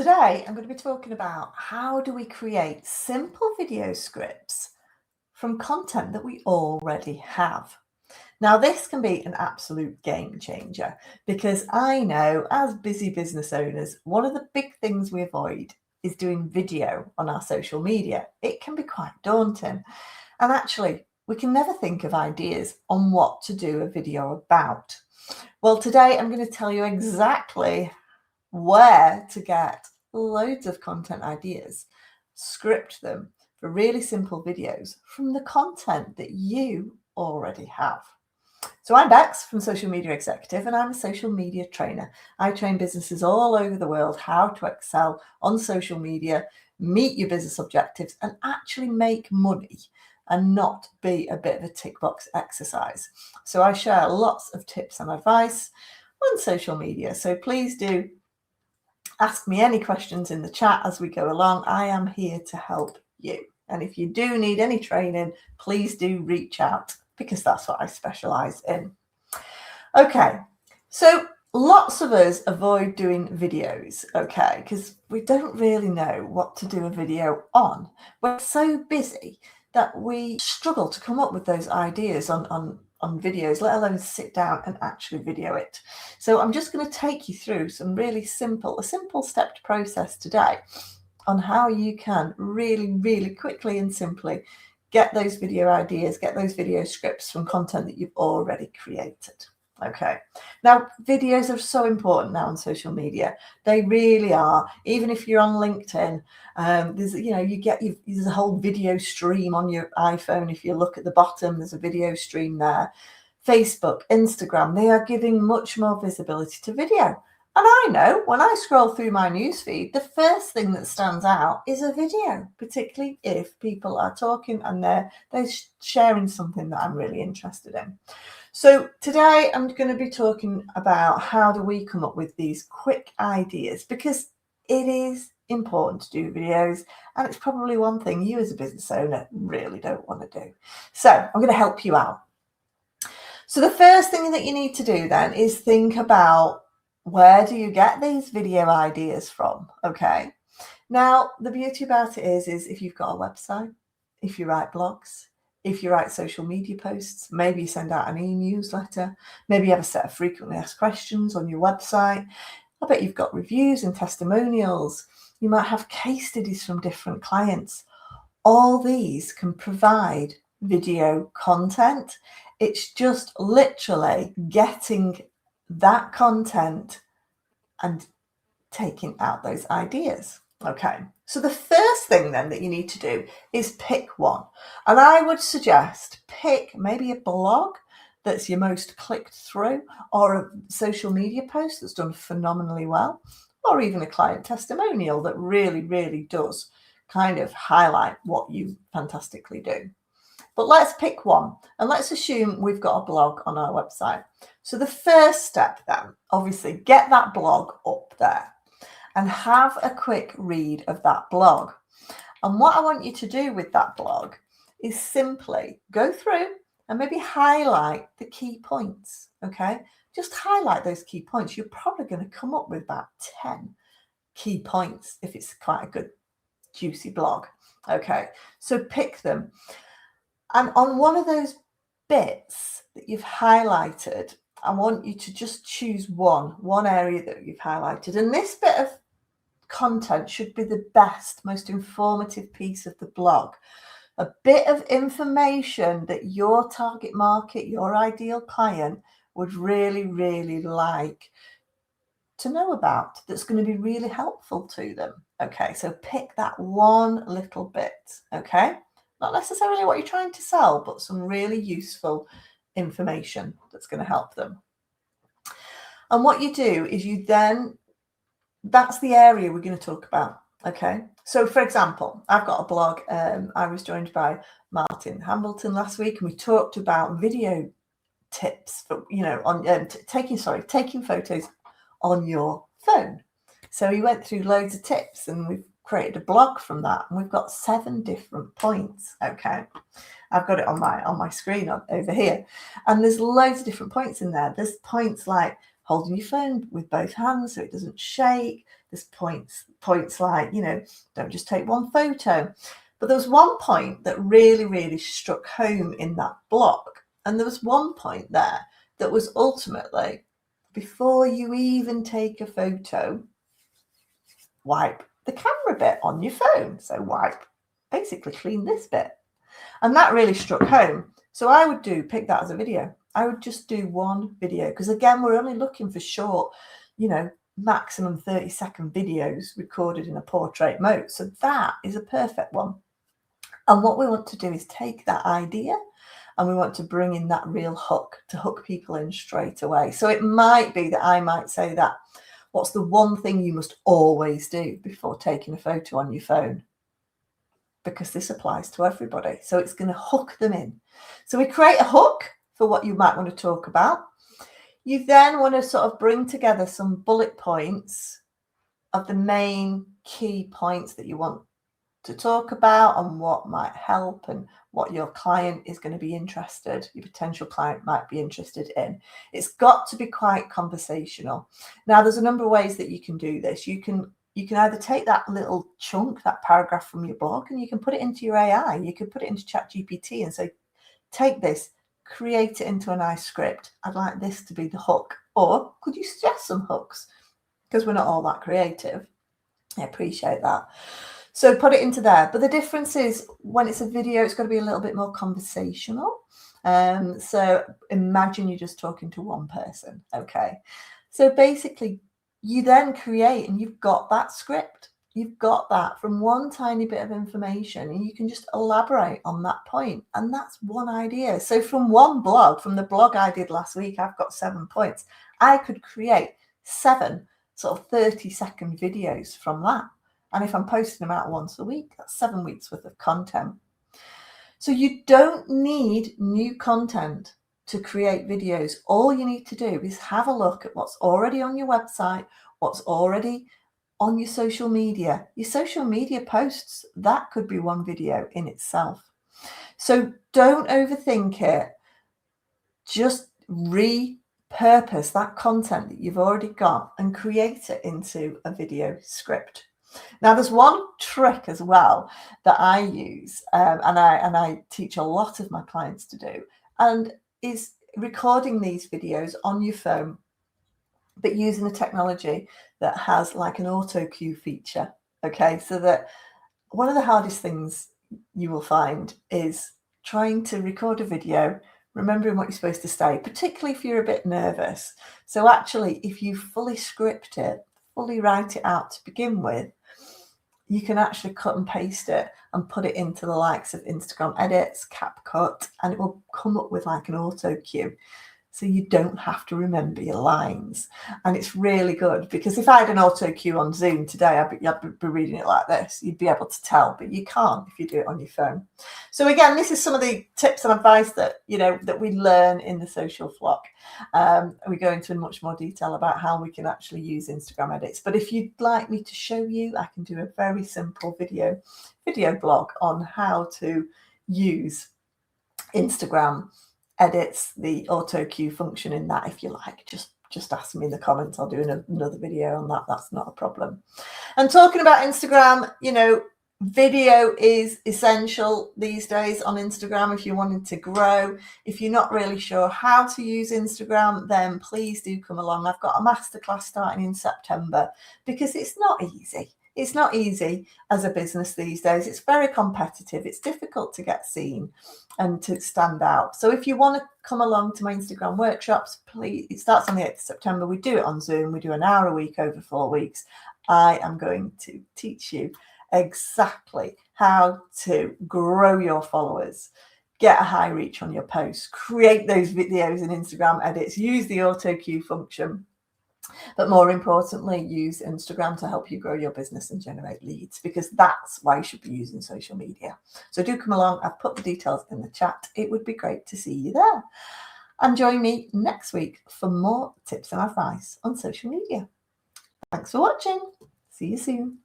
Today, I'm going to be talking about how do we create simple video scripts from content that we already have. Now, this can be an absolute game changer because I know as busy business owners, one of the big things we avoid is doing video on our social media. It can be quite daunting. And actually, we can never think of ideas on what to do a video about. Well, today I'm going to tell you exactly where to get loads of content ideas, script them for really simple videos from the content that you already have. So I'm Bex from Social Media Executive, and I'm a social media trainer. I train businesses all over the world how to excel on social media, meet your business objectives, and actually make money and not be a bit of a tick box exercise. So I share lots of tips and advice on social media. So please do ask me any questions in the chat as we go along. I am here to help you. And if you do need any training, please do reach out because that's what I specialize in. Okay, so lots of us avoid doing videos, okay, because we don't really know what to do a video on. We're so busy that we struggle to come up with those ideas on videos, let alone sit down and actually video it. So I'm just going to take you through a simple stepped process today on how you can really quickly and simply get those video ideas, get those video scripts from content that you've already created. Okay. Now, videos are so important now on social media. They really are. Even if you're on LinkedIn, there's a whole video stream on your iPhone. If you look at the bottom, there's a video stream there. Facebook, Instagram, they are giving much more visibility to video. And I know when I scroll through my newsfeed, the first thing that stands out is a video, particularly if people are talking and they're sharing something that I'm really interested in. So today I'm going to be talking about how do we come up with these quick ideas, because it is important to do videos and it's probably one thing you as a business owner really don't want to do. So I'm going to help you out. So the first thing that you need to do then is think about, where do you get these video ideas from? Okay. Now, the beauty about it is if you've got a website, if you write blogs, if you write social media posts, maybe you send out an e-newsletter, maybe you have a set of frequently asked questions on your website. I bet you've got reviews and testimonials. You might have case studies from different clients. All these can provide video content. It's just literally getting that content and taking out those ideas. Okay, so the first thing then that you need to do is pick one. And I would suggest pick maybe a blog that's your most clicked through, or a social media post that's done phenomenally well, or even a client testimonial that really does kind of highlight what you fantastically do. But let's pick one, and let's assume we've got a blog on our website. So the first step then, obviously, get that blog up there and have a quick read of that blog. And what I want you to do with that blog is simply go through and maybe highlight the key points, okay? Just highlight those key points. You're probably going to come up with about 10 key points if it's quite a good, juicy blog, okay? So pick them. And on one of those bits that you've highlighted, I want you to just choose one area that you've highlighted. And this bit of content should be the best, most informative piece of the blog. A bit of information that your target market, your ideal client would really like to know about, that's going to be really helpful to them. Okay, so pick that one little bit, okay? Not necessarily what you're trying to sell, but some really useful information that's going to help them. And what you do is that's the area we're going to talk about. Okay. So for example, I've got a blog. I was joined by Martin Hambleton last week, and we talked about video tips for, on taking photos on your phone. So he went through loads of tips, and we've created a blog from that, and we've got 7 different points. Okay, I've got it on my screen over here, and there's loads of different points in there. There's points like holding your phone with both hands so it doesn't shake, There's points like, don't just take one photo. But there was one point that really, really struck home in that blog. And there was one point there that was ultimately, before you even take a photo, wipe the camera bit on your phone. So basically clean this bit. And that really struck home. So I would pick that as a video. I would just do one video, because again, we're only looking for short, maximum 30-second videos recorded in a portrait mode. So that is a perfect one. And what we want to do is take that idea and we want to bring in that real hook to hook people in straight away. So it might be that I might say that, what's the one thing you must always do before taking a photo on your phone? Because this applies to everybody. So it's going to hook them in. So we create a hook for what you might want to talk about. You then want to sort of bring together some bullet points of the main key points that you want to talk about and what might help and what your client is going to be interested, your potential client might be interested in. It's got to be quite conversational. Now, there's a number of ways that you can do this. You can either take that little chunk, that paragraph from your blog, and you can put it into your AI. You could put it into ChatGPT and say, take this, create it into a nice script. I'd like this to be the hook. Or could you suggest some hooks? Because we're not all that creative. I appreciate that. So put it into there. But the difference is, when it's a video, it's got to be a little bit more conversational. So imagine you're just talking to one person. Okay. So basically, you then create, and you've got that script. You've got that from one tiny bit of information, and you can just elaborate on that point. And that's one idea. So from one blog, from the blog I did last week, I've got 7 points. I could create 7 sort of 30-second videos from that. And if I'm posting them out once a week, that's 7 weeks worth of content. So you don't need new content to create videos. All you need to do is have a look at what's already on your website, what's already on your social media. Your social media posts, that could be one video in itself. So don't overthink it. Just repurpose that content that you've already got and create it into a video script. Now, there's one trick as well that I use, and I teach a lot of my clients to do, and is recording these videos on your phone, but using a technology that has like an autocue feature. Okay, so that one of the hardest things you will find is trying to record a video, remembering what you're supposed to say, particularly if you're a bit nervous. So actually, if you fully script it, fully write it out to begin with, you can actually cut and paste it and put it into the likes of Instagram edits, CapCut, and it will come up with like an auto cue. So you don't have to remember your lines. And it's really good, because if I had an auto cue on Zoom today, I'd be reading it like this. You'd be able to tell, but you can't if you do it on your phone. So again, this is some of the tips and advice that, that we learn in the social flock. We go into much more detail about how we can actually use Instagram edits. But if you'd like me to show you, I can do a very simple video blog on how to use Instagram edits, the auto cue function in that. If you like, just ask me in the comments. I'll do another video on that. That's not a problem. And talking about Instagram, video is essential these days on Instagram if you're wanting to grow. If you're not really sure how to use Instagram, then please do come along. I've got a masterclass starting in September, because it's not easy. It's not easy as a business these days. It's very competitive. It's difficult to get seen and to stand out. So if you want to come along to my Instagram workshops, please, it starts on the 8th of September. We do it on Zoom. We do an hour a week over 4 weeks. I am going to teach you exactly how to grow your followers, get a high reach on your posts, create those videos and Instagram edits, use the auto cue function, but more importantly, use Instagram to help you grow your business and generate leads, because that's why you should be using social media. So do come along. I've put the details in the chat. It would be great to see you there. And join me next week for more tips and advice on social media. Thanks for watching. See you soon.